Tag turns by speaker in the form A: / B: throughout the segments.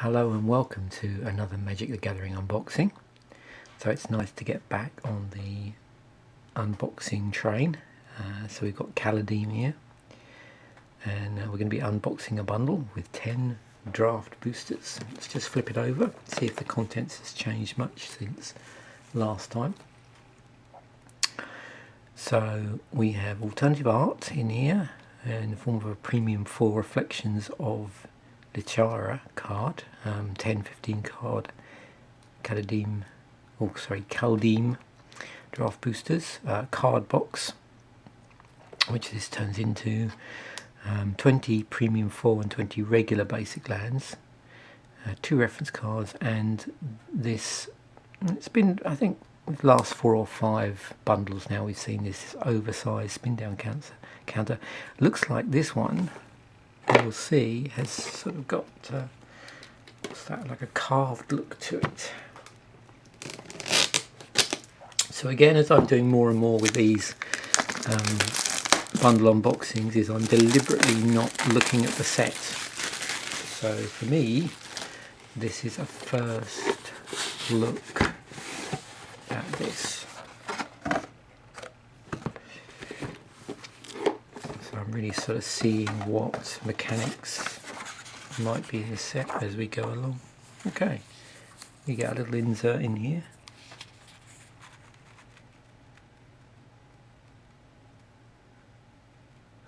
A: Hello and welcome to another Magic the Gathering unboxing. So it's nice to get back on the unboxing train. So we've got Kaldheim here, and we're going to be unboxing a bundle with 10 draft boosters. Let's just flip it over, see if the contents has changed much since last time. So we have alternative art in here in the form of a premium 4 reflections of Lichara card, 10-15 card Kaldheim draft boosters, card box, which this turns into 20 premium 4 and 20 regular basic lands, 2 reference cards, and this, it's been, I think, the last 4 or 5 bundles now we've seen this oversized spin down counter. Looks like this one, you'll see, has sort of got what's that, like a carved look to it. So again, as I'm doing more and more with these bundle unboxings, is I'm deliberately not looking at the set. So for me, this is a first look at this. So I'm really sort of seeing what mechanics might be in the set as we go along. Okay, we get a little insert in here.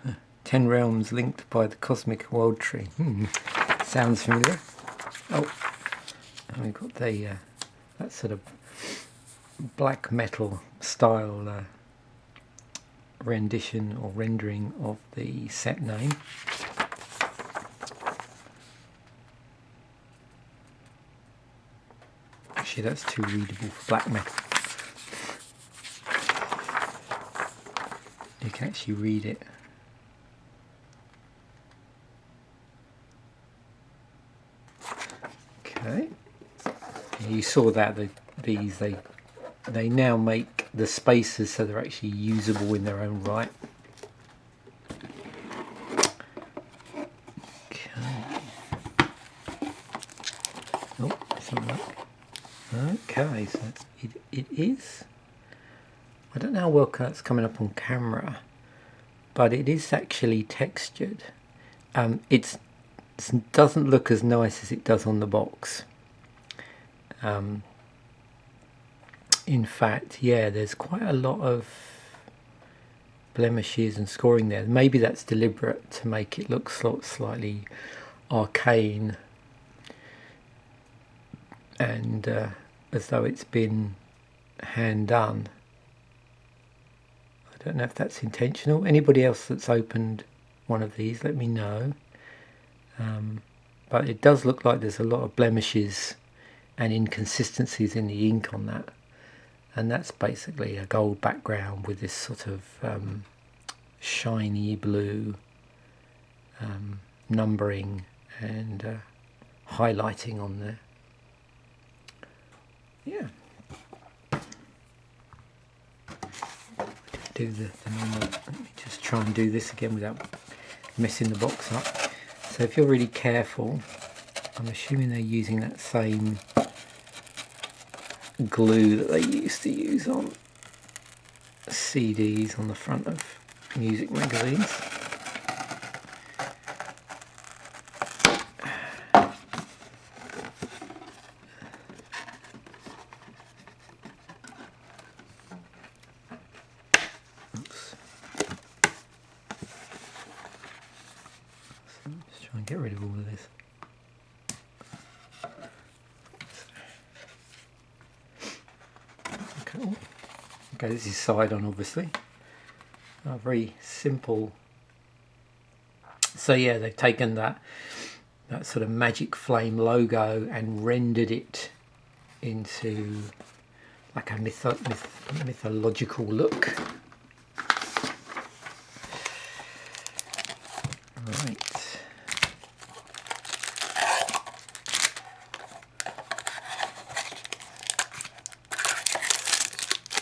A: Huh. 10 realms linked by the cosmic world tree. Sounds familiar. Oh, and we've got the that sort of black metal style rendition or rendering of the set name. Actually, that's too readable for black metal. You can actually read it. Okay, you saw that they now make the spaces so they're actually usable in their own right. Okay. Oh, something like. Okay, so it is. I don't know how well that's coming up on camera, but it is actually textured. It doesn't look as nice as it does on the box. In fact, yeah, there's quite a lot of blemishes and scoring there. Maybe that's deliberate to make it look slightly arcane and as though it's been hand done. I don't know if that's intentional. Anybody else that's opened one of these, let me know. But it does look like there's a lot of blemishes and inconsistencies in the ink on that. And that's basically a gold background with this sort of shiny blue numbering and highlighting on there. Yeah. Do the normal. Let me just try and do this again without messing the box up. So if you're really careful, I'm assuming they're using that same glue that they used to use on CDs on the front of music magazines. Oops. So just try and get rid of all of this. Okay, this is side on, obviously. Very simple. So yeah, they've taken that sort of magic flame logo and rendered it into like a mythological look. Right.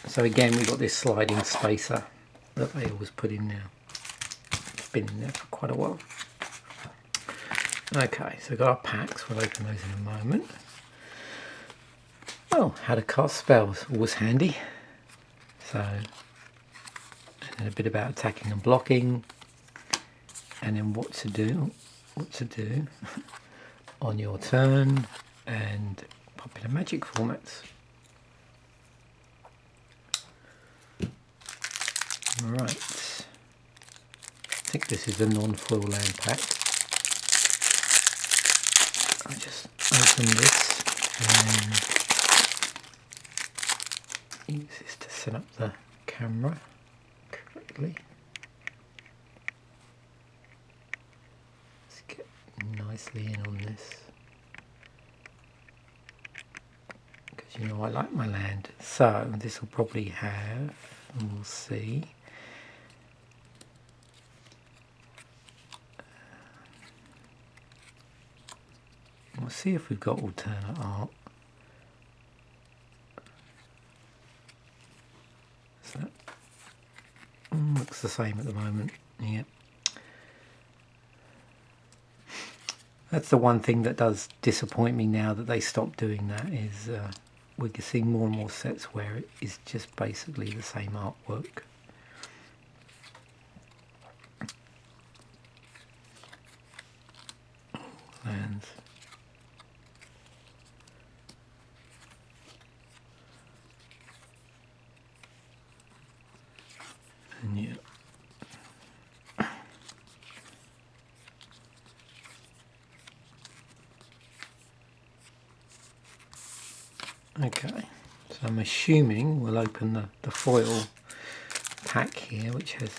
A: So again, we've got this sliding spacer that they always put in now. It's been in there for quite a while. Okay, so we've got our packs, we'll open those in a moment. Oh, how to cast spells, always handy. So, and then a bit about attacking and blocking, and then what to do on your turn, and popular magic formats. Right, I think this is a non-foil land pack. I just open this and use this to set up the camera correctly. Let's get nicely in on this, because you know I like my land. So this will probably have, and we'll see, we'll see if we've got alternate art. So that looks the same at the moment. Yeah. That's the one thing that does disappoint me now that they stopped doing that, is we're seeing more and more sets where it is just basically the same artwork. Lands. And yeah. Okay, so I'm assuming we'll open the foil pack here, which has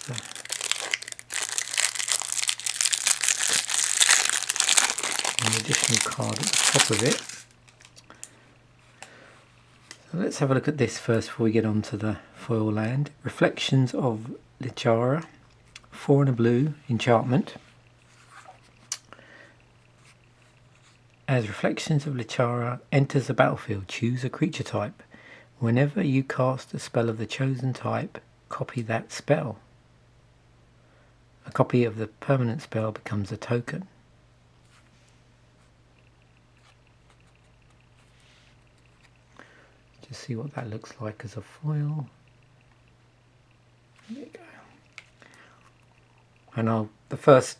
A: an additional card at the top of it. So let's have a look at this first before we get on to the foil land. Reflections of Lichara, 4 and a blue, enchantment. As Reflections of Lichara enters the battlefield, choose a creature type. Whenever you cast a spell of the chosen type, copy that spell. A copy of the permanent spell becomes a token. Just see what that looks like as a foil. There you go. And the first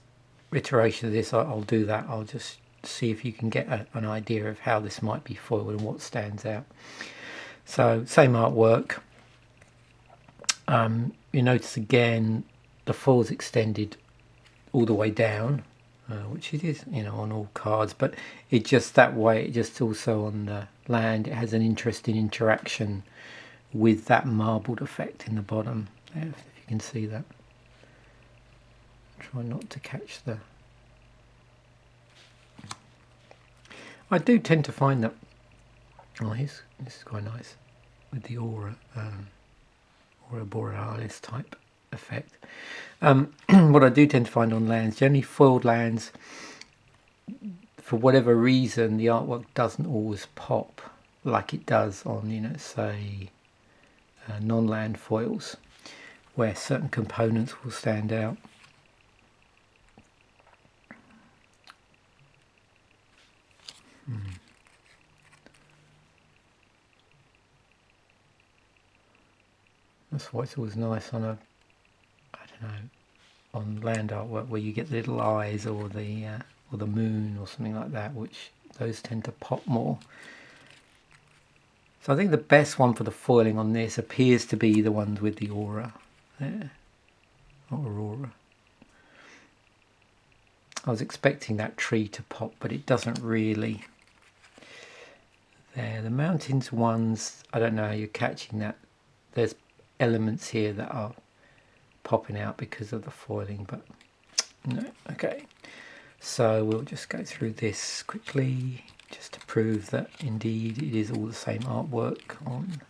A: iteration of this, I'll do that. I'll just see if you can get an idea of how this might be foiled and what stands out. So same artwork. You notice again the foil's extended all the way down, which it is, you know, on all cards, but it just that way, it just also on the land, it has an interesting interaction with that marbled effect in the bottom there, if you can see that. Try not to catch the... I do tend to find that, oh, this is quite nice with the aura borealis type effect. What I do tend to find on lands, generally foiled lands, for whatever reason, the artwork doesn't always pop like it does on, you know, say non-land foils, where certain components will stand out. That's why it's always nice on a, I don't know, on land artwork where you get the little eyes or the moon or something like that, which those tend to pop more. So I think the best one for the foiling on this appears to be the ones with the aura there, or aurora. I was expecting that tree to pop, but it doesn't really. There, the mountains ones, I don't know how you're catching that. There's elements here that are popping out because of the foiling, but no. Okay, so we'll just go through this quickly just to prove that indeed it is all the same artwork on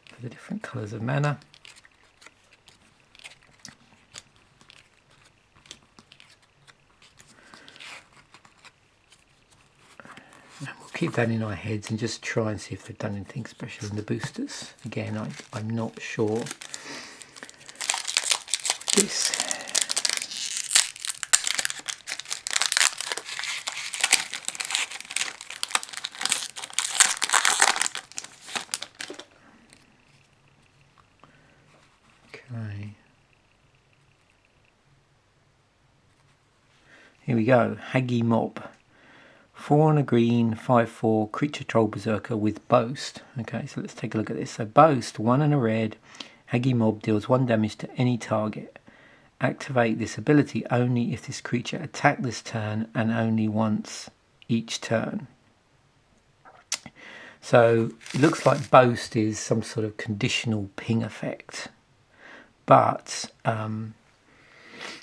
A: for the different colours of mana. Keep that in our heads and just try and see if they've done anything special in the boosters. Again, I'm not sure. This. Here we go. Haggy Mob. 4 and a green, 5/4 creature troll berserker with boast. Okay, so let's take a look at this. So boast, 1 and a red. Haggy Mob deals 1 damage to any target. Activate this ability only if this creature attacked this turn and only once each turn. So it looks like boast is some sort of conditional ping effect, but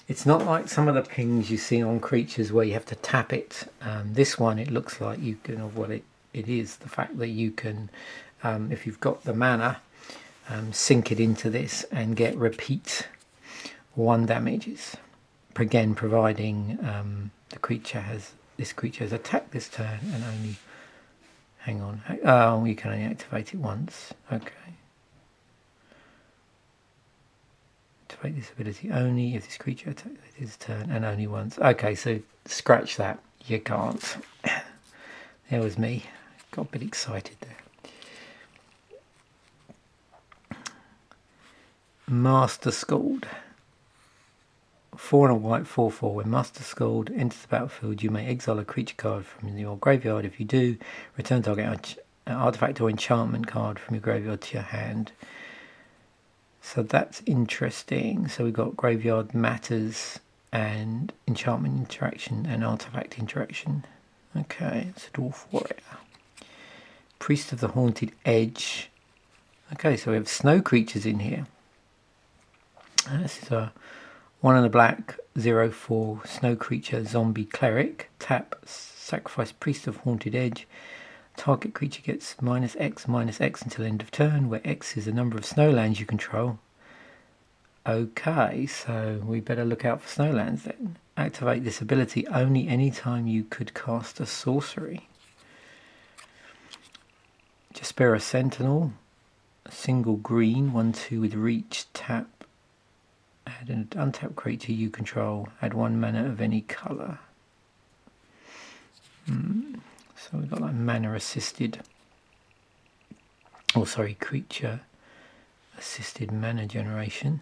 A: it's not like some of the pings you see on creatures where you have to tap it. This one, it looks like you can, of what it is, the fact that you can, if you've got the mana, sink it into this and get repeat 1 damages. Again, providing this creature has attacked this turn and only, hang on, oh, you can only activate it once. Okay. Activate this ability only if this creature attacks his turn and only once. Okay, so scratch that. You can't. There was me. Got a bit excited there. Master Scald. 4 and a white, 4/4. When Master Scald enters the battlefield, you may exile a creature card from your graveyard. If you do, return target artifact or enchantment card from your graveyard to your hand. So that's interesting. So we've got graveyard matters and enchantment interaction and artifact interaction. Okay, it's a dwarf warrior. Priest of the Haunted Edge. Okay, so we have snow creatures in here. This is a 1 and a black, 0/4 snow creature zombie cleric. Tap, sacrifice Priest of Haunted Edge. Target creature gets -X until end of turn, where X is the number of snowlands you control. Okay, so we better look out for snowlands then. Activate this ability only anytime you could cast a sorcery. Jaspera Sentinel, a single green, 1/2 with reach, tap. Add an untapped creature you control. Add 1 mana of any colour. So we've got like mana assisted. Creature assisted mana generation.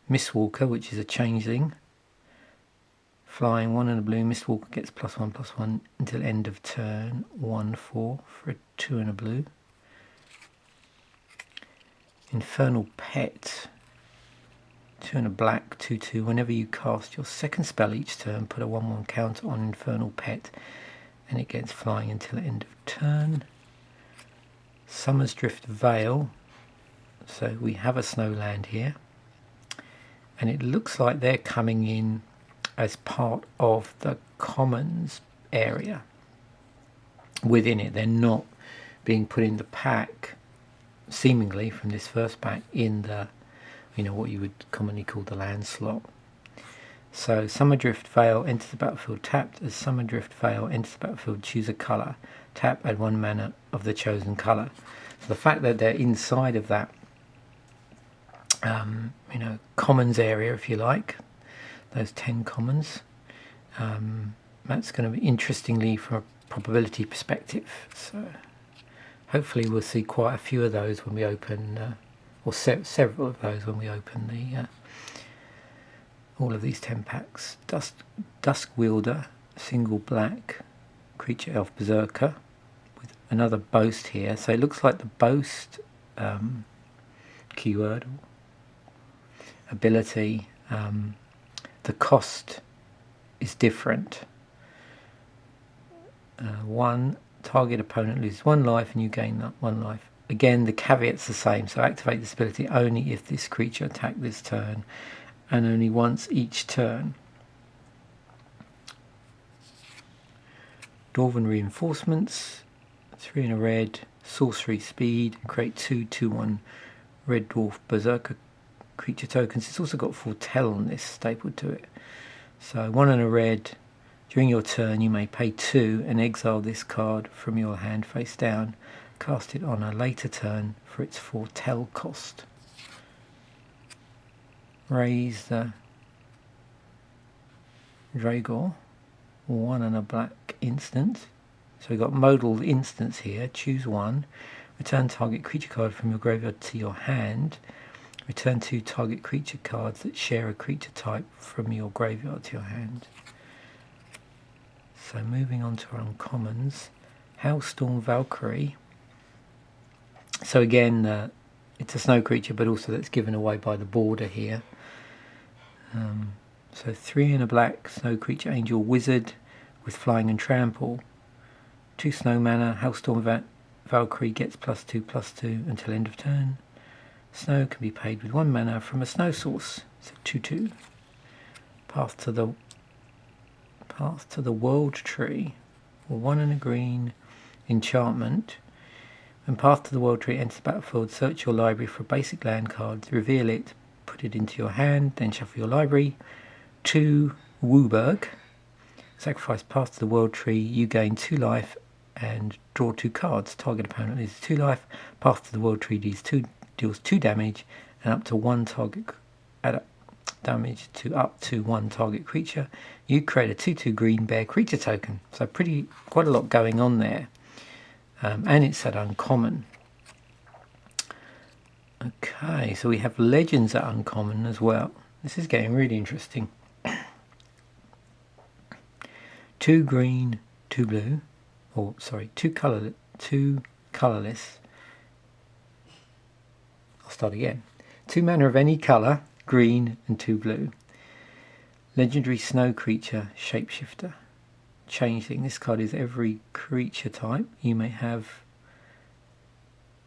A: Mistwalker, which is a changeling. Flying, 1 and a blue. Mistwalker gets +1/+1 until end of turn. 1/4 for a 2 and a blue. Infernal Pet. 2 and a black, 2/2. Whenever you cast your second spell each turn, put a 1/1 counter on Infernal Pet, and it gets flying until end of turn. Summer's Drift Vale. So we have a snowland here, and it looks like they're coming in as part of the commons area. Within it, they're not being put in the pack, seemingly from this first pack, in the, what you would commonly call the land slot. So Summerdrift Vale enters the battlefield tapped. As Summerdrift Vale enters the battlefield, choose a colour. Tap, add 1 mana of the chosen colour. So the fact that they're inside of that commons area, if you like, those 10 commons, that's going to be interestingly from a probability perspective. So hopefully we'll see quite a few of those when we open, or several of those when we open the all of these 10 packs. Dusk Wielder, single black creature elf berserker with another boast here. So it looks like the boast keyword ability, the cost is different. 1, target opponent loses 1 life and you gain that 1 life. Again, the caveat's the same. So activate this ability only if this creature attacked this turn and only once each turn. Dwarven Reinforcements, 3 and a red, sorcery speed, create 2/2/1 red dwarf berserker creature tokens. It's also got foretell on this stapled to it. So 1 and a red, during your turn you may pay 2 and exile this card from your hand face down. Cast it on a later turn for its foretell cost. Raise the Dragor, 1 and a black instant. So we've got modal instants here. Choose 1. Return target creature card from your graveyard to your hand. Return 2 target creature cards that share a creature type from your graveyard to your hand. So moving on to our uncommons, Hailstorm Valkyrie. So again, it's a snow creature, but also that's given away by the border here. So 3 and a black, snow creature, angel, wizard with flying and trample. 2 snow mana, Hailstorm Valkyrie gets +2/+2 until end of turn. Snow can be paid with 1 mana from a snow source. So 2/2. Path to the World Tree, or 1 and a green enchantment. When Path to the World Tree enters the battlefield, search your library for a basic land card, reveal it, put it into your hand, then shuffle your library. 2 Wooburg. Sacrifice Path to the World Tree, you gain 2 life and draw 2 cards. Target opponent loses 2 life. Path to the World Tree deals 2 damage and up to 1 target damage to up to 1 target creature. You create a 2/2 green bear creature token. So quite a lot going on there. And it's at uncommon. Okay, so we have legends at uncommon as well. This is getting really interesting. 2 green, 2 blue, or sorry, 2 colourless. I'll start again. 2 mana of any colour, green and 2 blue. Legendary snow creature, shapeshifter. Changeling. This card is every creature type. You may have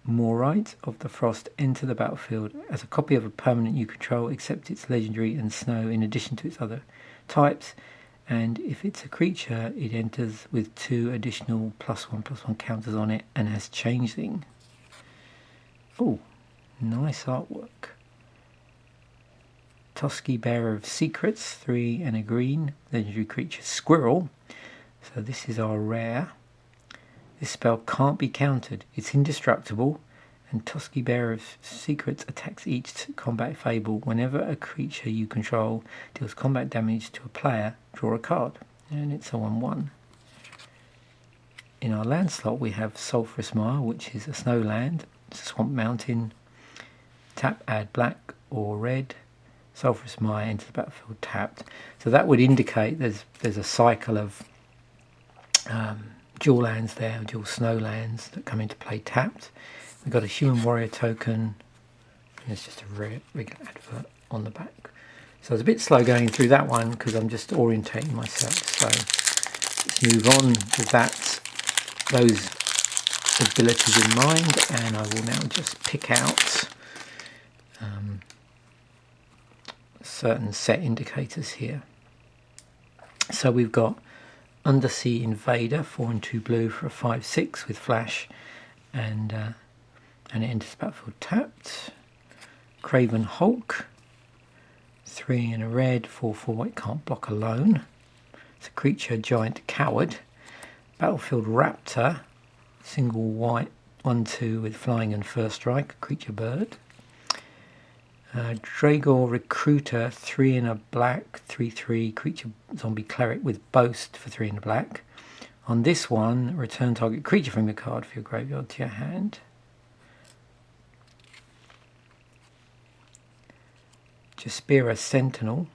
A: Morite of the Frost enter the battlefield as a copy of a permanent you control, except it's legendary and snow in addition to its other types. And if it's a creature, it enters with 2 additional +1/+1 counters on it and has Changeling. Oh, nice artwork. Tusky Bearer of Secrets, 3 and a green. Legendary creature, Squirrel. So this is our rare. This spell can't be countered. It's indestructible, and Tusky Bearer of Secrets attacks each combat fable. Whenever a creature you control deals combat damage to a player, draw a card. And it's a 1/1. In our land slot we have Sulphurous Mire, which is a snow land. It's a swamp mountain. Tap, add black or red. Sulphurous Mire enters the battlefield tapped. So that would indicate there's a cycle of dual lands there, dual snow lands that come into play tapped. We've got a Human Warrior token. There's just a regular advert on the back. So I was a bit slow going through that one because I'm just orientating myself. So let's move on with those abilities in mind, and I will now just pick out certain set indicators here. So we've got Undersea Invader, 4 and 2 blue for a 5/6 with flash, and it enters the battlefield tapped. Craven Hulk, 3 and a red, 4/4, it can't block alone. It's a creature, giant coward. Battlefield Raptor, single white, 1/2 with flying and first strike, creature bird. Dragor Recruiter, 3 and a black, 3/3, creature zombie cleric with boast for 3 and a black. On this one, return target creature from your card for your graveyard to your hand. Jaspera Sentinel,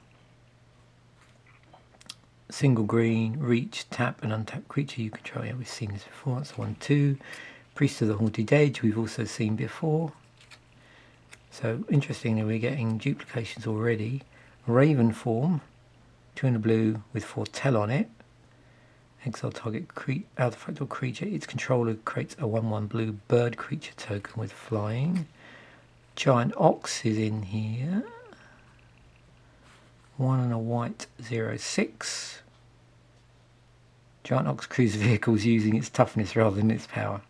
A: single green, reach, tap and untap creature you control. Yeah, we've seen this before. That's 1/2. Priest of the Haunted Edge, we've also seen before. So interestingly, we're getting duplications already. Raven Form, 2 and a blue with Foretell on it. Exile target artifact or creature. Its controller creates a 1/1 blue bird creature token with flying. Giant Ox is in here. 1 and a white, 0/6. Giant Ox cruises vehicles using its toughness rather than its power.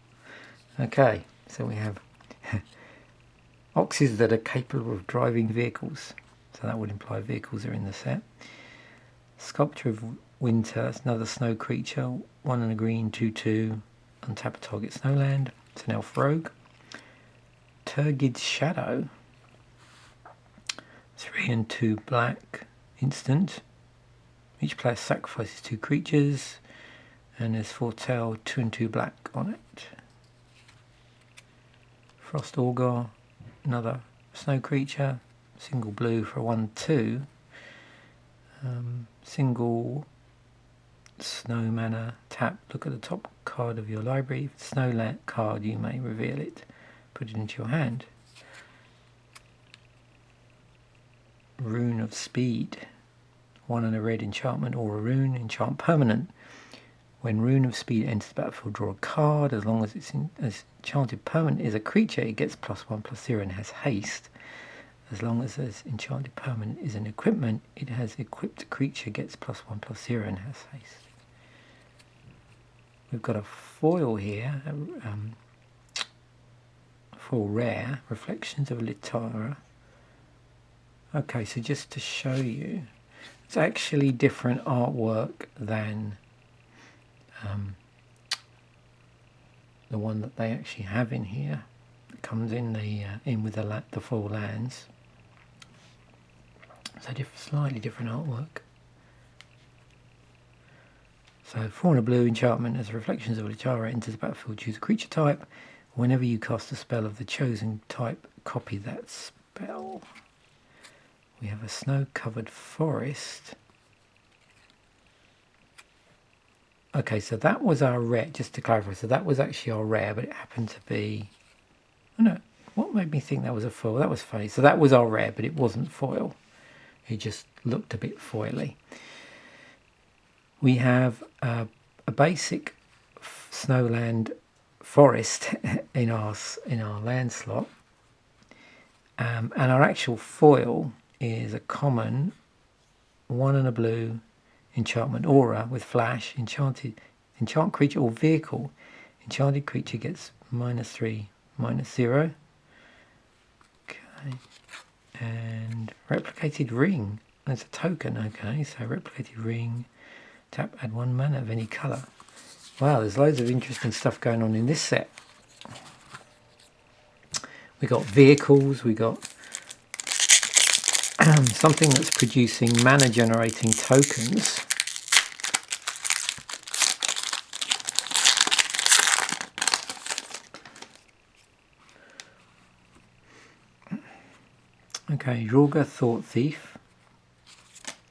A: Okay, so we have Oxes that are capable of driving vehicles. So that would imply vehicles are in the set. Sculptor of Winter, it's another snow creature. 1 and a green, 2/2. Untap a target snowland. It's an elf rogue. Turgid's Shadow. 3 and 2 black. Instant. Each player sacrifices 2 creatures. And there's Foretell, 2 and 2 black on it. Frost Augur. Another snow creature, single blue for a 1/2. Single Snow mana, tap, look at the top card of your library. If it's snow card, you may reveal it. Put it into your hand. Rune of Speed. 1 and a red enchantment or a rune, enchant permanent. When Rune of Speed enters the battlefield, draw a card. As long as it's enchanted permanent is a creature, it gets +1/+0 and has haste. As long as this enchanted permanent is an equipment, it has equipped creature, gets +1/+0 and has haste. We've got a foil here, foil rare, Reflections of Litara. Okay, so just to show you, it's actually different artwork than the one that they actually have in here. It comes in with the foil lands. So slightly different artwork. So 4 and a blue enchantment as Reflections of Litara enters the battlefield, choose a creature type. Whenever you cast a spell of the chosen type, copy that spell. We have a snow-covered forest. Okay, so that was our rare, just to clarify, so that was actually our rare, but it happened to be... Oh no, what made me think that was a foil? That was funny. So that was our rare, but it wasn't foil. It just looked a bit foily. We have a basic snowland forest in our land slot, and our actual foil is a common 1 and a blue enchantment aura with flash. Enchant creature or vehicle. Enchanted creature gets -3, -0. Okay, and replicated ring. That's a token. Okay, so replicated ring. Tap, add 1 mana of any colour. Wow, there's loads of interesting stuff going on in this set. We got vehicles. We got something that's producing mana generating tokens. Okay, Jorga Thought Thief.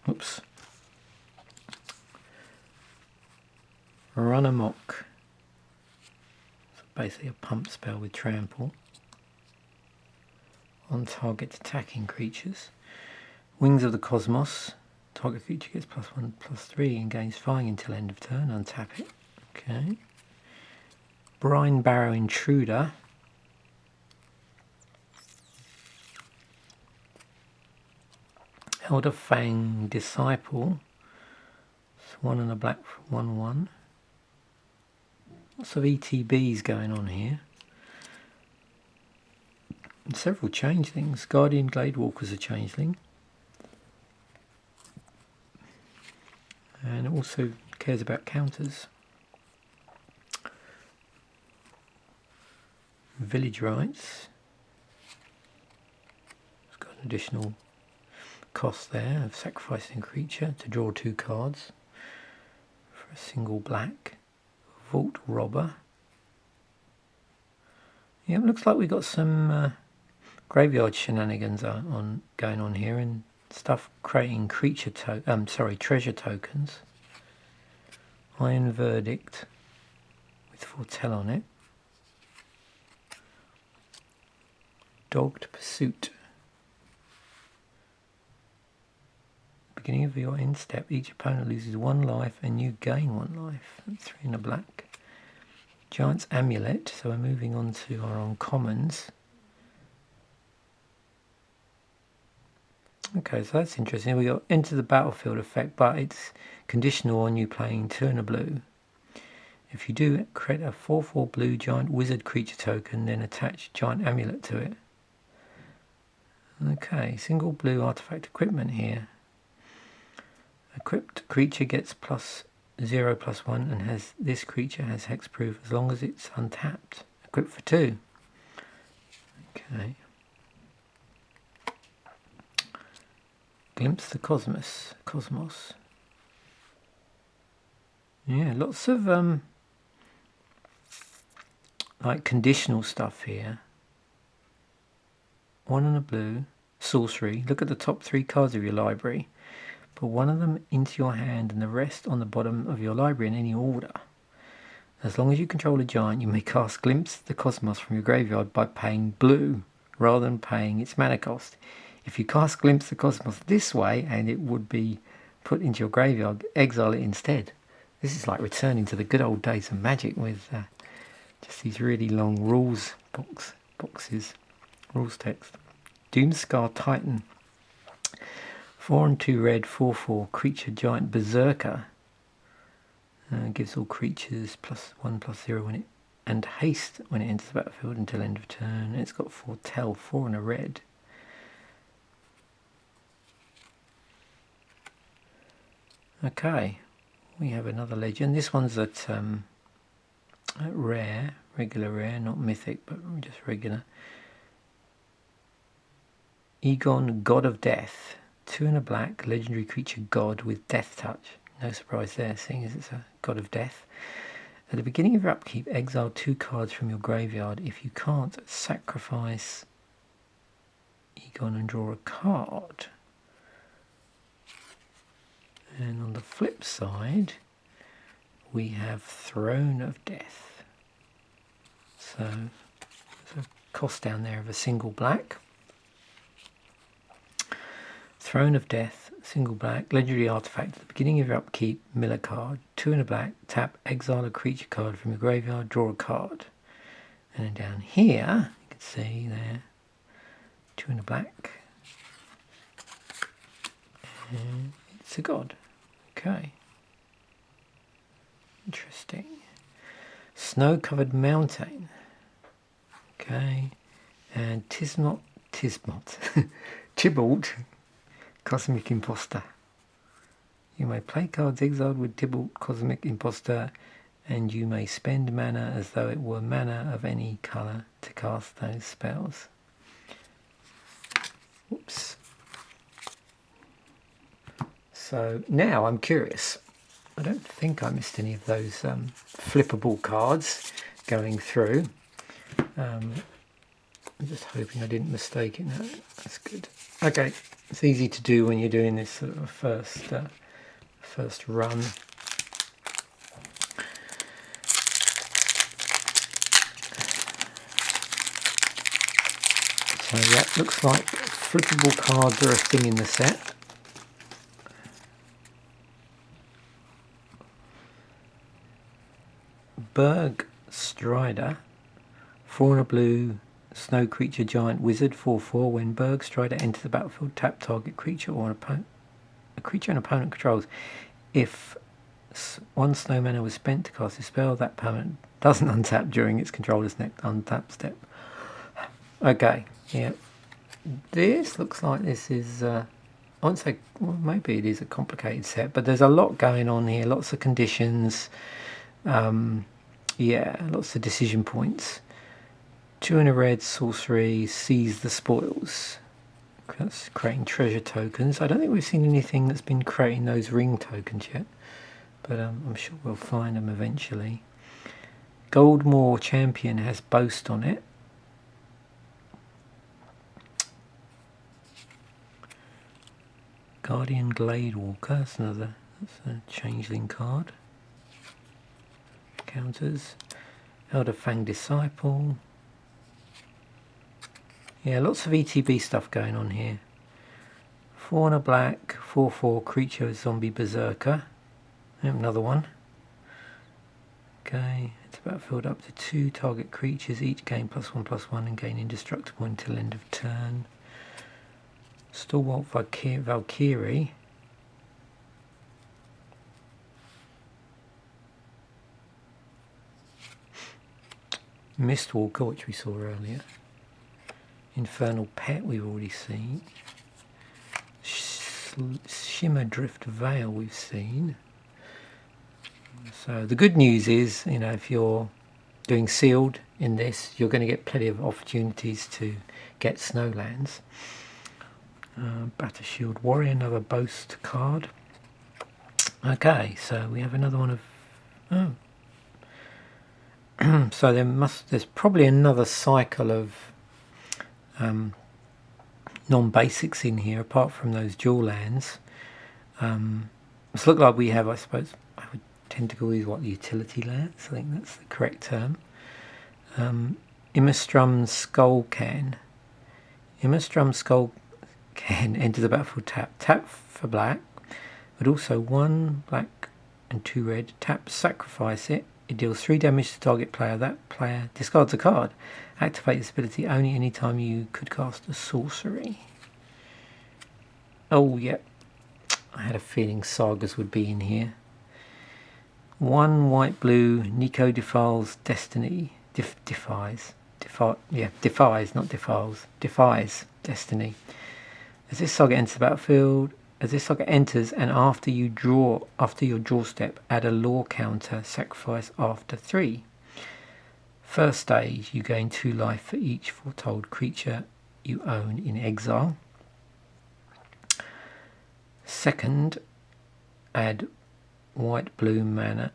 A: Oops. Run Amok. So basically a pump spell with trample. On target attacking creatures. Wings of the Cosmos. Target creature gets +1/+3 and gains flying until end of turn. Untap it. Okay. Brine Barrow Intruder. Elder Fang Disciple. It's 1 and a black for 1/1. Lots of ETBs going on here. And several changelings. Guardian Gladewalker's a changeling. And it also cares about counters. Village Rites. It's got an additional cost there of sacrificing a creature to draw 2 cards for a single black. Vault Robber. Yeah, it looks like we've got some graveyard shenanigans going on here and stuff creating treasure tokens. Iron Verdict with Foretell on it. Dogged Pursuit. Beginning of your end step, each opponent loses 1 life and you gain 1 life. 3 in a black. Giant's Amulet, so we're moving on to our uncommons. Okay, so that's interesting. We got Enter the Battlefield effect, but it's conditional on you playing 2 and a blue. If you do, create a 4/4 blue giant wizard creature token, then attach Giant Amulet to it. Okay, single blue artifact equipment here. Equipped creature gets +0/+1 and this creature has hexproof as long as it's untapped. Equipped for 2. Okay. Glimpse the Cosmos. Yeah, lots of like conditional stuff here. 1 and a blue. Sorcery. Look at the top 3 cards of your library. Put one of them into your hand and the rest on the bottom of your library in any order. As long as you control a giant, you may cast Glimpse the Cosmos from your graveyard by paying blue rather than paying its mana cost. If you cast Glimpse the Cosmos this way and it would be put into your graveyard, exile it instead. This is like returning to the good old days of Magic with just these really long rules boxes, rules text. Doomscar Titan. 4 and 2 red, 4/4 creature giant berserker. Gives all creatures +1/+0 when it and haste when it enters the battlefield until end of turn. It's got foretell, 4 and a red. Okay, we have another legend. This one's at rare, regular rare, not mythic, but just regular. Egon, God of Death. 2 and a black, legendary creature god with death touch. No surprise there, seeing as it's a god of death. At the beginning of your upkeep, exile 2 cards from your graveyard. If you can't, sacrifice Egon and draw a card. And on the flip side, we have Throne of Death. So there's a cost down there of a single black. Throne of Death, single black, legendary artifact. At the beginning of your upkeep, mill a card. 2 and a black, tap, exile a creature card from your graveyard, draw a card. And then down here, you can see there, 2 and a black. And it's a god. Okay. Interesting. Snow-covered mountain. Okay. And Tibalt, Cosmic Imposter. You may play cards exiled with Tibalt, Cosmic Imposter, and you may spend mana as though it were mana of any colour to cast those spells. Whoops. So now I'm curious. I don't think I missed any of those flippable cards going through. I'm just hoping I didn't mistake it. No, that's good. Okay, it's easy to do when you're doing this sort of first run. So yeah, looks like flippable cards are a thing in the set. Berg Strider, 4 and a blue, snow creature giant wizard, 4/4. When Berg Strider enters the battlefield, tap target creature or a creature an opponent controls. If 1 snow mana was spent to cast a spell, that permanent doesn't untap during its controller's next untap step. Okay, yeah. This looks like this is, I won't say, well, maybe it is a complicated set, but there's a lot going on here, lots of conditions. Yeah, lots of decision points. 2 and a red, sorcery, seize the spoils. That's creating treasure tokens. I don't think we've seen anything that's been creating those ring tokens yet, but I'm sure we'll find them eventually. Goldmoor Champion has Boast on it. Guardian Gladewalker, that's a changeling card. Counters. Elder Fang Disciple. Yeah, lots of ETB stuff going on here. 4 and a black, 4/4 creature zombie berserker. Another one. Okay, it's battlefield up to 2 target creatures, each gain +1/+1 and gain indestructible until end of turn. Stalwart Valkyrie. Mistwalker, which we saw earlier. Infernal Pet we've already seen. Shimmer Drift Veil we've seen. So the good news is, you know, if you're doing sealed in this, you're going to get plenty of opportunities to get Snowlands. Battershield Warrior, another Boast card. Okay, so we have another one of... Oh. So there's probably another cycle of non-basics in here, apart from those dual lands. It's look like we have, I suppose, I would tend to call these what, utility lands. I think that's the correct term. Immerstrum's Skull Can. Immerstrum's Skull Can enters the battlefield tap for black, but also 1 black and 2 red. Tap, sacrifice it. It deals 3 damage to target player. That player discards a card. Activate this ability only anytime you could cast a sorcery. Oh, yep. I had a feeling Sagas would be in here. 1 white blue. Nico defiles destiny. Defies, not defiles. Defies destiny. As this saga enters the battlefield, and after your draw step, add a lore counter. Sacrifice after 3. First stage, you gain 2 life for each foretold creature you own in exile. Second, add white blue mana.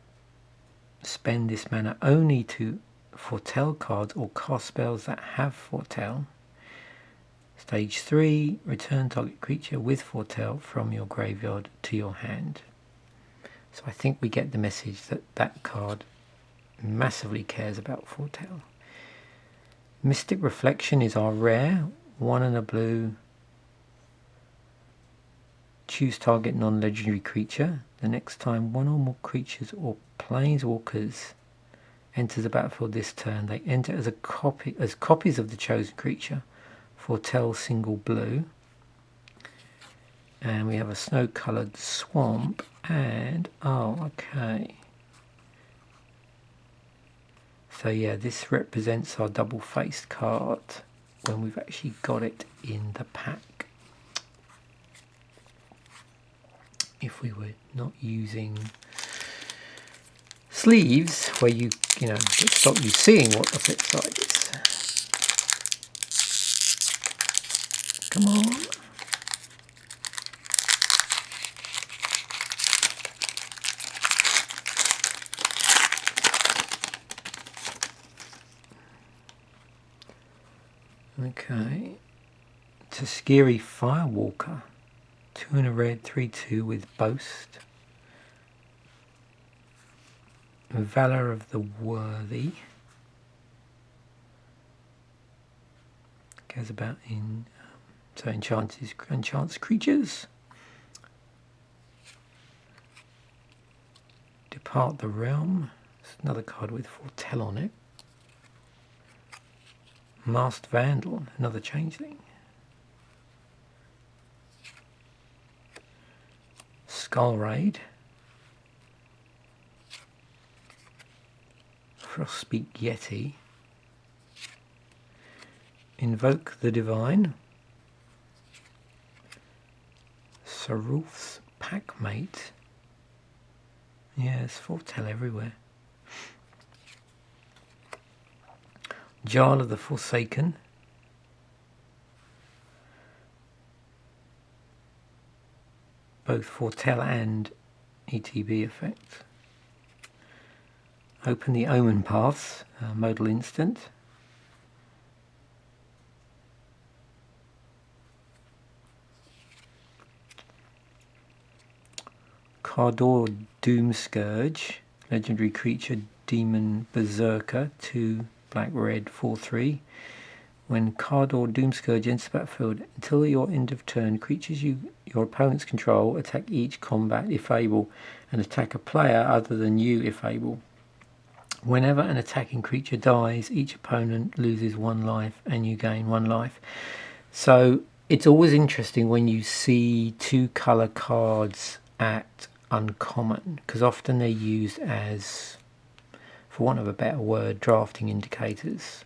A: Spend this mana only to foretell cards or cast spells that have foretell. Stage 3, return target creature with foretell from your graveyard to your hand. So I think we get the message that that card massively cares about foretell. Mystic Reflection is our rare. 1 and a blue. Choose target non-legendary creature. The next time 1 or more creatures or planeswalkers enters the battlefield this turn, they enter as copies of the chosen creature. Foretell single blue. And we have a snow-coloured swamp. And okay. So yeah, this represents our double-faced card when we've actually got it in the pack. If we were not using sleeves, where you stop you seeing what the flip side is. Come on. Okay. Tuskegee Firewalker. 2 and a red, 3/2 with Boast. Valor of the Worthy. Goes about in enchants creatures. Depart the Realm. There's another card with foretell on it. Masked Vandal, another changeling. Skull Raid. Frostbeak Yeti. Invoke the Divine. Sarulf's Packmate. Yeah, there's foretell everywhere. Jarl of the Forsaken. Both foretell and ETB effect. Open the Omen Paths, modal instant. Cardor Doomscourge, legendary creature, demon berserker, 2 black red 4/3. When Cardor Doomscourge enters the battlefield, until your end of turn, creatures your opponents control attack each combat if able, and attack a player other than you if able. Whenever an attacking creature dies, each opponent loses 1 life and you gain 1 life. So it's always interesting when you see 2 colour cards at uncommon, because often they're used as, for want of a better word, drafting indicators.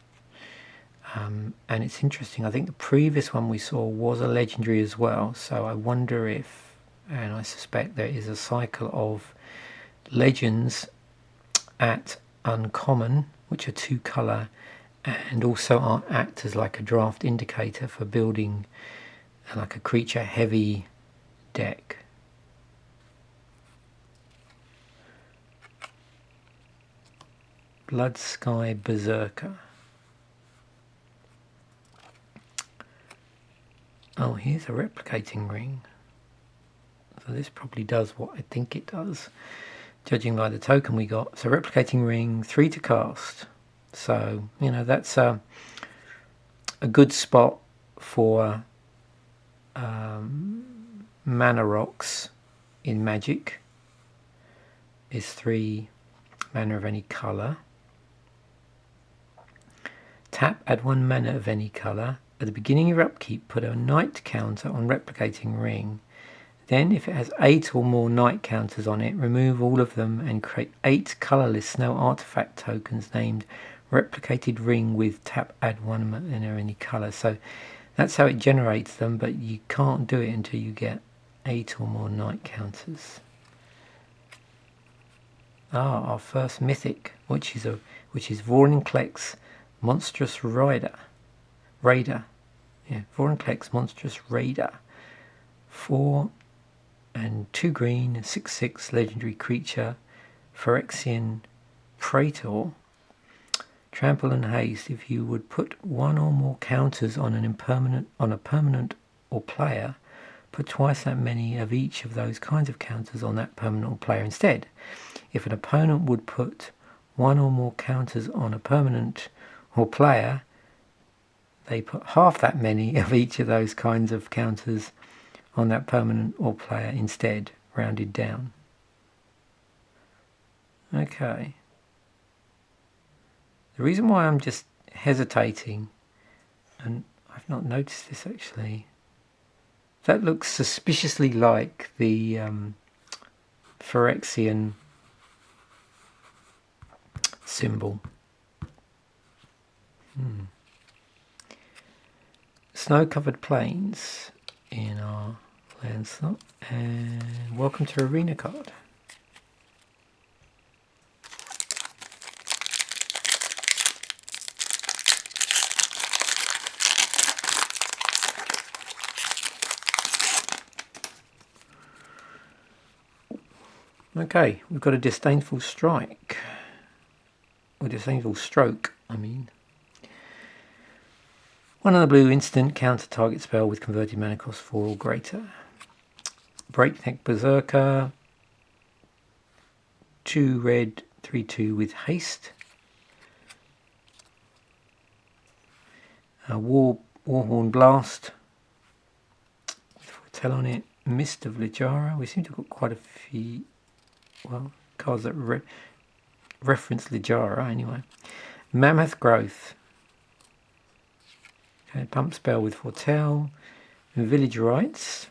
A: And it's interesting, I think the previous one we saw was a legendary as well, so I wonder if, and I suspect there is a cycle of legends at uncommon, which are 2 colour, and also act as like a draft indicator for building like a creature heavy deck. Blood Sky Berserker. Oh, here's a replicating ring. So this probably does what I think it does, judging by the token we got. So replicating ring, 3 to cast. So, you know, that's a good spot for mana rocks in Magic. Is 3 mana of any colour. Tap, add 1 mana of any colour. At the beginning of your upkeep, put a night counter on replicating ring. Then, if it has 8 or more night counters on it, remove all of them and create 8 colourless snow artifact tokens named replicated ring with tap, add 1 mana of any colour. So that's how it generates them, but you can't do it until you get 8 or more night counters. Our first mythic, which is Vorinclex Monstrous Raider. Vorinclex Monstrous Raider. 4 and 2 green, 6/6 legendary creature, Phyrexian Praetor. Trample and haste. If you would put 1 or more counters on a permanent or player, put twice that many of each of those kinds of counters on that permanent or player instead. If an opponent would put 1 or more counters on a permanent or player, they put half that many of each of those kinds of counters on that permanent or player instead, rounded down. Okay. The reason why I'm just hesitating, and I've not noticed this actually, that looks suspiciously like the Phyrexian symbol. Snow-covered plains in our land slot, and welcome to Arena card. Okay, we've got a disdainful strike. Or disdainful stroke, I mean. 1 on the blue, instant, counter target spell with converted mana cost 4 or greater. Breakneck Berserker. 2 red, 3/2 with haste. Warhorn Blast. With Foretell on it. Mist of Littjara. We seem to have got quite a few, cards that reference Littjara anyway. Mammoth Growth. Okay, pump spell with Foretell. Village Rites.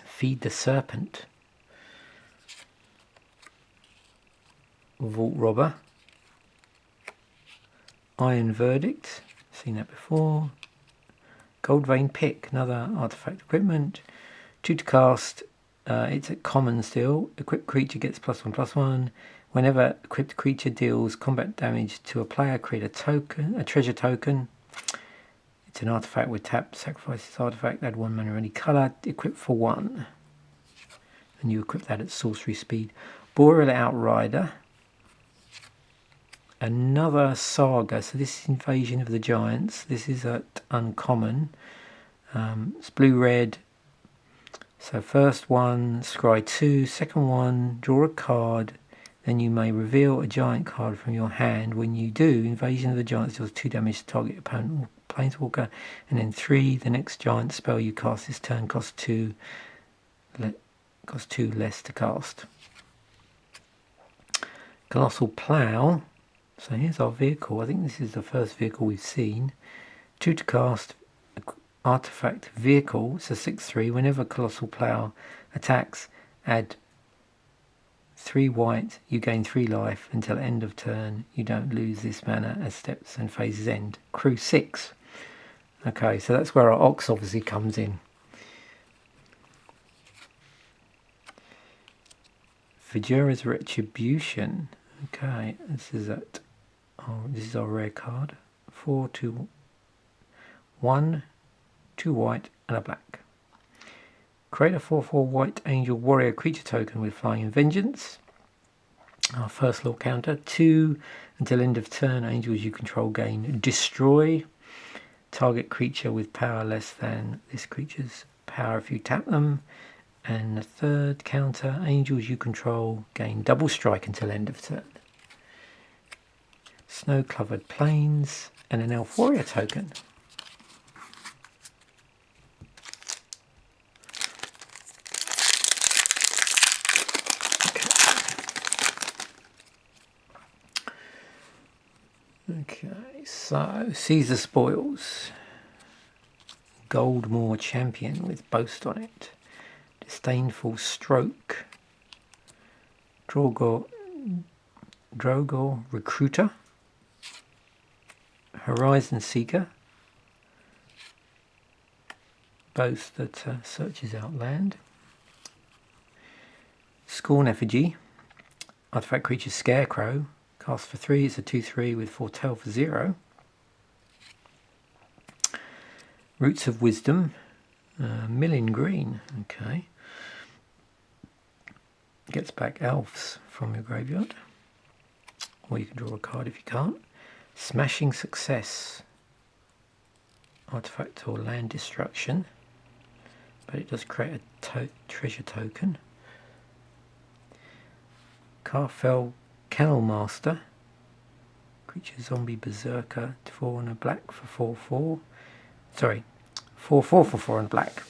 A: Feed the Serpent. Vault Robber. Iron Verdict. Seen that before. Gold Vein Pick. Another artifact equipment. 2 to cast. It's at common still. Equipped creature gets +1/+1. Whenever equipped creature deals combat damage to a player, create a treasure token. It's an artifact with tap, sacrifice this artifact, add 1 mana of any colour, equip for 1. And you equip that at sorcery speed. Boreal Outrider. Another saga. So this is Invasion of the Giants. This is at uncommon. It's blue-red. So first one, scry 2. Second one, draw a card. Then you may reveal a giant card from your hand. When you do, Invasion of the Giants deals 2 damage to target opponent or planeswalker. And then 3, the next giant spell you cast this turn costs 2 less to cast. Colossal Plough. So here's our vehicle. I think this is the first vehicle we've seen. 2 to cast, artifact vehicle. It's a 6/3. Whenever Colossal Plough attacks, add 3 white, you gain 3 life until end of turn. You don't lose this mana as steps and phases end. Crew 6. Okay, so that's where our Ox obviously comes in. Vajura's Retribution. Okay, this is our rare card. 4, 2, 1, 2 white and a black. Create a 4/4 white angel warrior creature token with Flying and Vengeance. Our first law counter. 2 until end of turn. Angels you control gain destroy. Target creature with power less than this creature's power if you tap them. And the third counter, angels you control gain double strike until end of turn. Snow-covered plains and an elf warrior token. Okay, so Caesar spoils. Goldmore champion with boast on it. Disdainful stroke. Drogo recruiter. Horizon seeker. Boast that searches out land. Scorn effigy. Artifact creature scarecrow. Cast for 3, it's a 2/3 with foretell for 0. Roots of Wisdom, Millin Green, okay. Gets back elves from your graveyard. Or you can draw a card if you can't. Smashing Success. Artifact or land destruction. But it does create a treasure token. Carfell Kennel Master. Creature zombie berserker. 4 and a black for 4/4. Sorry, 4/4 for 4 and black.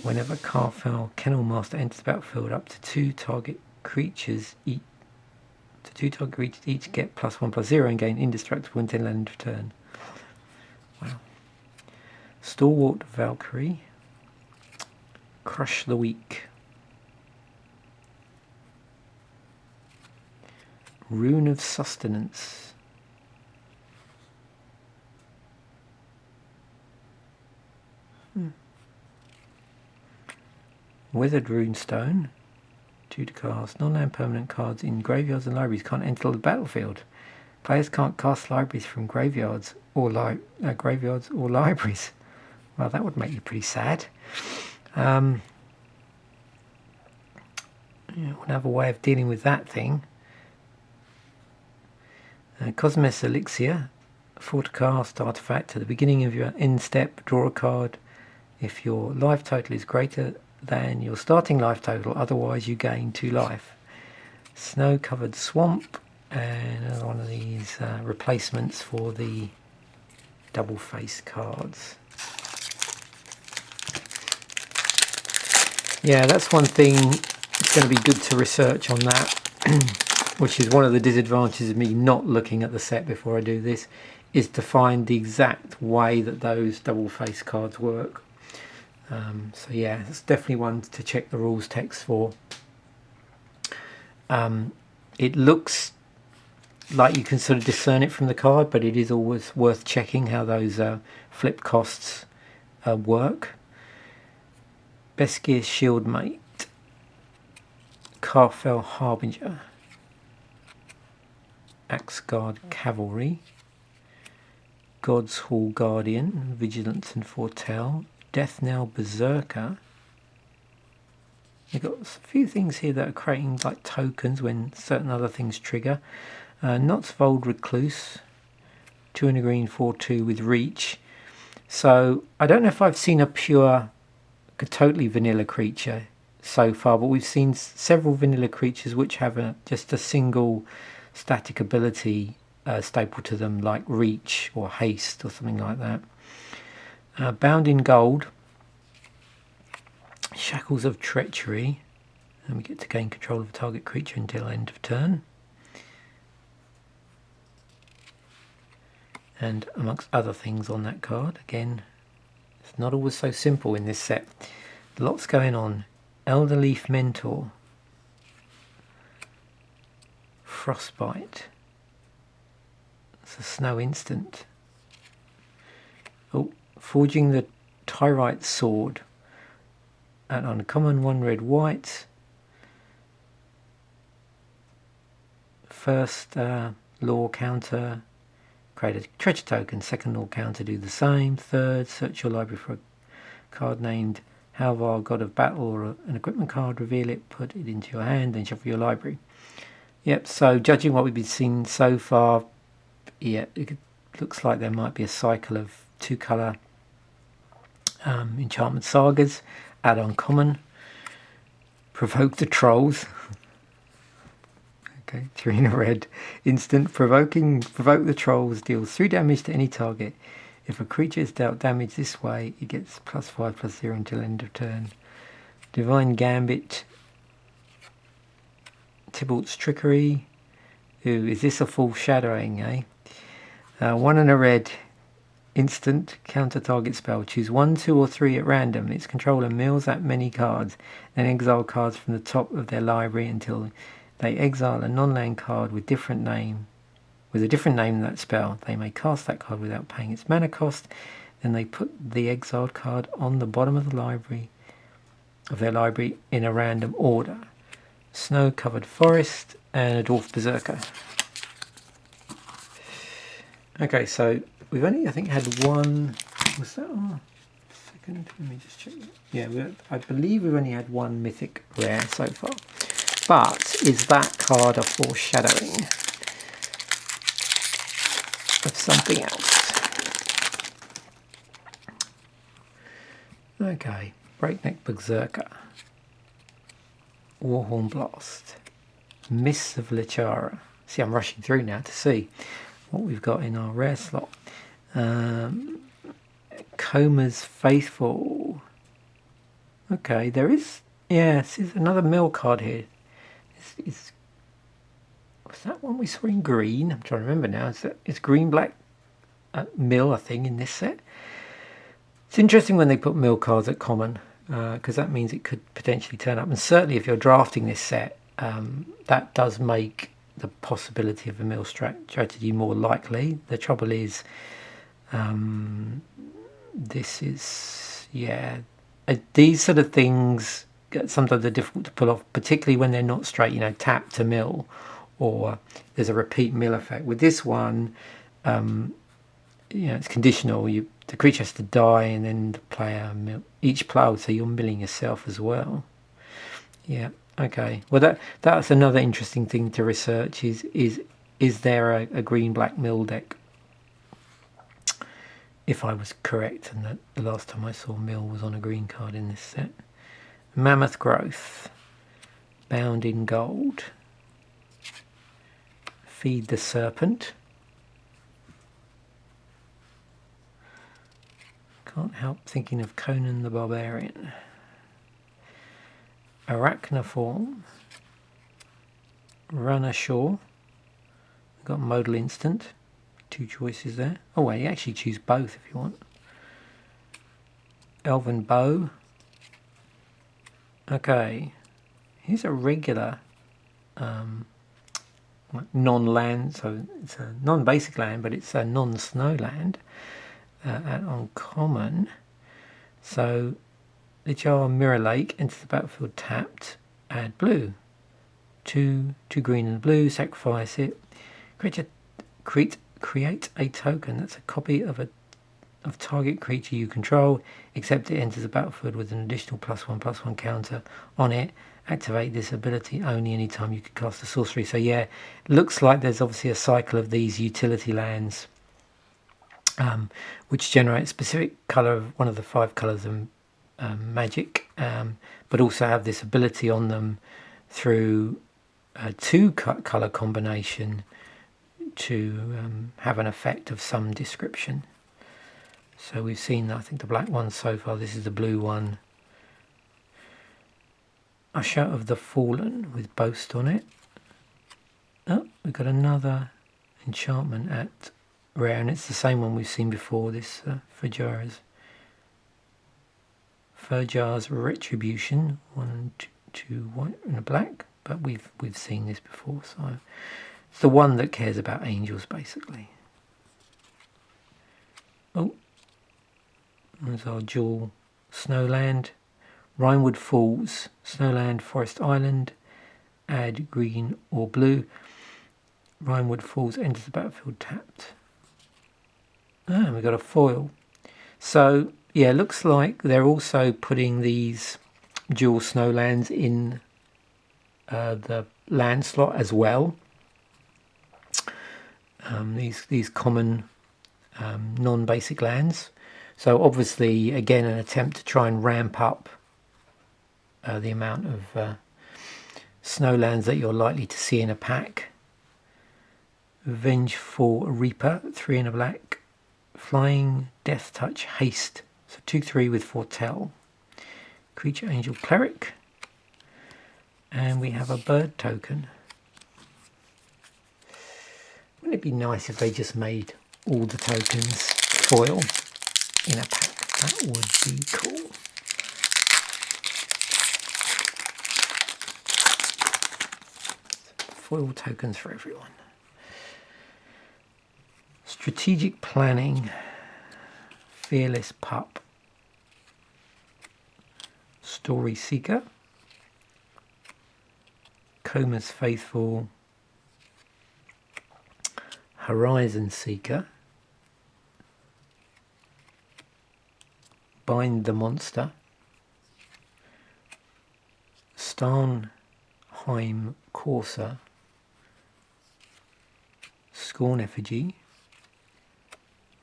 A: Whenever Carfell Kennel Master enters the battlefield, up to 2 target creatures each get +1/+0 and gain indestructible until end of turn. Wow. Stalwart Valkyrie. Crush the Weak. Rune of Sustenance. Weathered Runestone. 2 to cast. Non-land permanent cards in graveyards and libraries can't enter the battlefield. Players can't cast libraries from graveyards or libraries. Well, that would make you pretty sad. We'll have a way of dealing with that thing. Cosmos Elixir. 4 to cast artifact at the beginning of your end step. Draw a card. If your life total is greater than your starting life total, otherwise you gain 2 life. Snow-covered swamp, and another one of these replacements for the double-face cards. Yeah, that's one thing. It's going to be good to research on that, which is one of the disadvantages of me not looking at the set before I do this, is to find the exact way that those double-face cards work. So yeah, it's definitely one to check the rules text for. It looks like you can sort of discern it from the card, but it is always worth checking how those flip costs work. Beskir Shieldmate. Carfell Harbinger. Axeguard Cavalry. God's Hall Guardian. Vigilance and Foretell. Death Knell Berserker. You've got a few things here that are creating like tokens when certain other things trigger. Knotsvold Recluse. 2 and a green 4/2 with reach. So I don't know if I've seen a pure, totally vanilla creature so far, but we've seen several vanilla creatures which have just a single static ability stapled to them, like reach or haste or something like that. Bound in Gold. Shackles of Treachery. And we get to gain control of a target creature until end of turn. And amongst other things on that card, again, it's not always so simple in this set. Lots going on. Elderleaf Mentor. Frostbite. It's a snow instant. Oh, Forging the Tyrite Sword. An uncommon 1 red white. First law counter. Create a treasure token. Second law counter, do the same. Third, search your library for a card named Halvar, God of Battle, or an equipment card. Reveal it, put it into your hand, then shuffle your library. Yep, so judging what we've been seeing so far, yeah, it looks like there might be a cycle of 2 colour Enchantment Sagas, add on common. Provoke the Trolls. Okay, 3 in a red. Instant. Provoke the Trolls deals 3 damage to any target. If a creature is dealt damage this way, it gets +5/+0 until end of turn. Divine Gambit. Tybalt's Trickery. Ooh, is this a foreshadowing, eh? 1 in a red. Instant. Counter target spell. Choose 1, 2 or 3 at random. Its controller mills that many cards. Then exile cards from the top of their library until they exile a non-land card with a different name than that spell. They may cast that card without paying its mana cost. Then they put the exiled card on the bottom of their library in a random order. Snow-covered forest and a dwarf berserker. Okay, so we've only, I think, had one. Was that on? Second, let me just check. Yeah, I believe we've only had one mythic rare so far. But is that card a foreshadowing of something else? Okay, Breakneck Berserker, Warhorn Blast, Mists of Lichara. See, I'm rushing through now to see what we've got in our rare slot. Coma's Faithful. Okay, there is, yes, there's another mill card here. Was that one we saw in green? I'm trying to remember now. It's green-black mill, I think, in this set. It's interesting when they put mill cards at common, because that means it could potentially turn up. And certainly if you're drafting this set, that does make the possibility of a mill strategy more likely. The trouble is, this is, yeah, these sort of things sometimes are difficult to pull off, particularly when they're not straight, you know, tap to mill, or there's a repeat mill effect. With this one, you know, it's conditional. The creature has to die, and then the player each player, so you're milling yourself as well. Yeah. Okay. Well, that's another interesting thing to research. Is there a green-black mill deck? If I was correct, and that the last time I saw mill was on a green card in this set. Mammoth Growth, Bound in Gold, Feed the Serpent. Can't help thinking of Conan the Barbarian. Arachnoform, Run Ashore. Got Modal Instant. 2 choices there. Oh well, you actually choose both if you want. Elven Bow. Okay, here's a regular non-land, so it's a non-basic land, but it's a non-snow land on common. So Lichara Mirror Lake enters the battlefield tapped, add blue. 2 green and blue, sacrifice it. Create a token that's a copy of target creature you control, except it enters the battlefield with an additional +1/+1 counter on it. Activate this ability only anytime you can cast a sorcery. So yeah, looks like there's obviously a cycle of these utility lands, which generate a specific colour of one of the 5 colours of magic, but also have this ability on them through a 2 colour combination to have an effect of some description. So we've seen, I think, the black one so far. This is the blue one. Usher of the Fallen with Boast on it. Oh, we've got another enchantment at rare, and it's the same one we've seen before. This Furjar's Retribution, 1, 2 white and a black. But we've seen this before, so it's the one that cares about angels, basically. Oh. There's our dual Snowland. Rhinewood Falls, Snowland, Forest Island. Add green or blue. Rhinewood Falls enters the battlefield tapped. And we've got a foil. So, yeah, looks like they're also putting these dual Snowlands in the land slot as well. These common non-basic lands. So obviously, again, an attempt to try and ramp up the amount of snowlands that you're likely to see in a pack. Vengeful Reaper, 3 in a black. Flying Death Touch Haste, so 2/3 with Foretell. Creature Angel Cleric. And we have a bird token. Wouldn't it be nice if they just made all the tokens foil in a pack? That would be cool. Foil tokens for everyone. Strategic Planning. Fearless Pup. Story Seeker. Coma's Faithful. Horizon Seeker. Bind the Monster. Starnheim Courser. Scorn Effigy.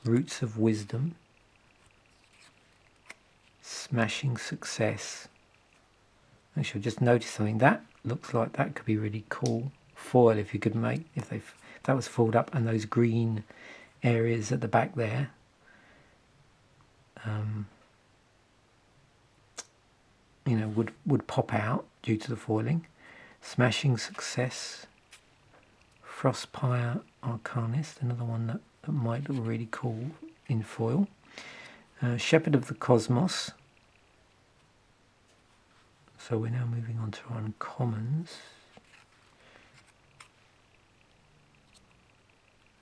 A: Roots of Wisdom. Smashing Success. Actually, just noticed something. That looks like that could be really cool foil if you could make, if that was folded up and those green areas at the back there. You know, would pop out due to the foiling. Smashing Success. Frostpire Arcanist, another one that might look really cool in foil. Shepherd of the Cosmos. So we're now moving on to uncommons.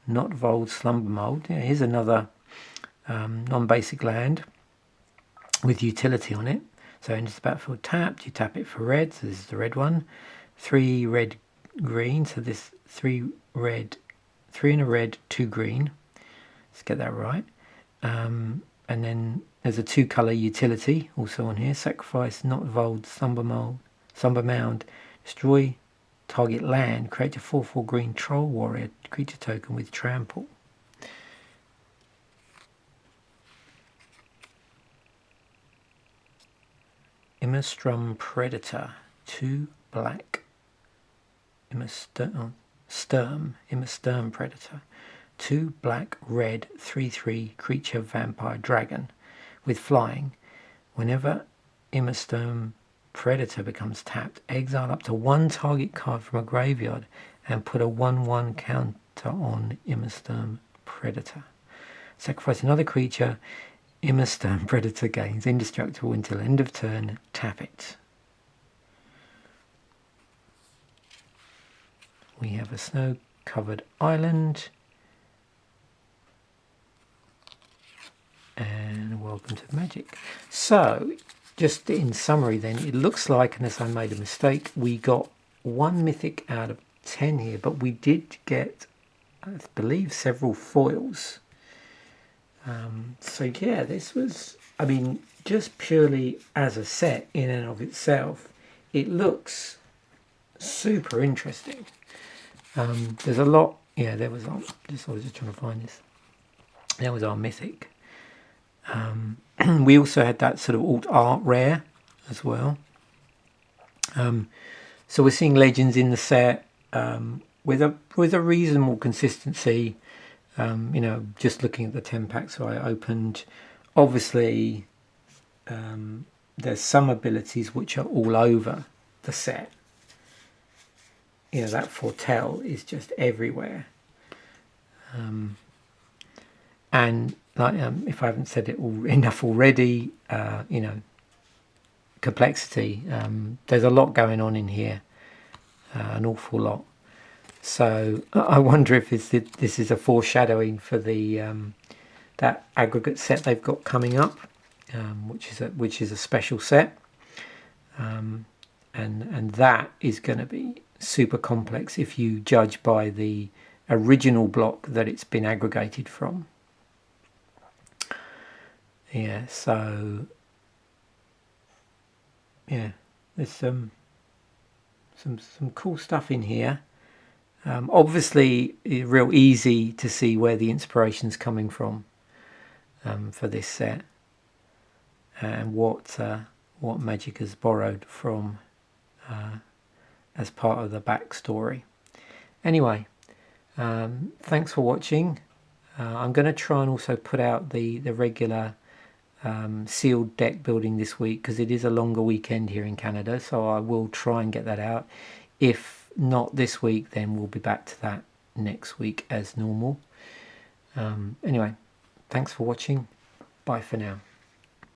A: Notvold Slumber Mold. Yeah, here's another non-basic land with utility on it. So in this battlefield tapped, you tap it for red. So this is the red one. 3 red, green. So this 3 red, 3 and a red, 2 green. Let's get that right. And then there's a 2-color utility also on here. Sacrifice Notvold Slumber Mound. Destroy target land. Create a 4/4 green troll warrior creature token with trample. Immerstrum Predator. 2 black. Immersturm Predator. 2 black, red, 3/3 creature vampire dragon with flying. Whenever Immersturm Predator becomes tapped, exile up to 1 target card from a graveyard and put a 1/1 counter on Immersturm Predator. Sacrifice another creature. Immersturm Predator gains indestructible until end of turn. Tap it. We have a snow-covered island. And welcome to the magic. So, just in summary then, it looks like, unless I made a mistake, we got 1 mythic out of 10 here, but we did get, I believe, several foils. So yeah, this was, I mean, just purely as a set in and of itself, it looks super interesting. There's a lot, yeah, there was, I was just trying to find this. There was our mythic. We also had that sort of alt art rare as well. So we're seeing legends in the set with a reasonable consistency. You know, just looking at the 10 packs I opened, obviously there's some abilities which are all over the set. You know, that Foretell is just everywhere. And like, if I haven't said it enough already, you know, complexity. There's a lot going on in here, an awful lot. So I wonder if this is a foreshadowing for the that aggregate set they've got coming up, which is a special set, and that is going to be super complex if you judge by the original block that it's been aggregated from. Yeah, so yeah, there's some cool stuff in here. Obviously, real easy to see where the inspiration's coming from. for this set, and what Magic has borrowed from as part of the backstory. Anyway, thanks for watching. I'm going to try and also put out the regular sealed deck building this week, because it is a longer weekend here in Canada, so I will try and get that out. If not this week, then we'll be back to that next week as normal. Anyway, thanks for watching. Bye for now.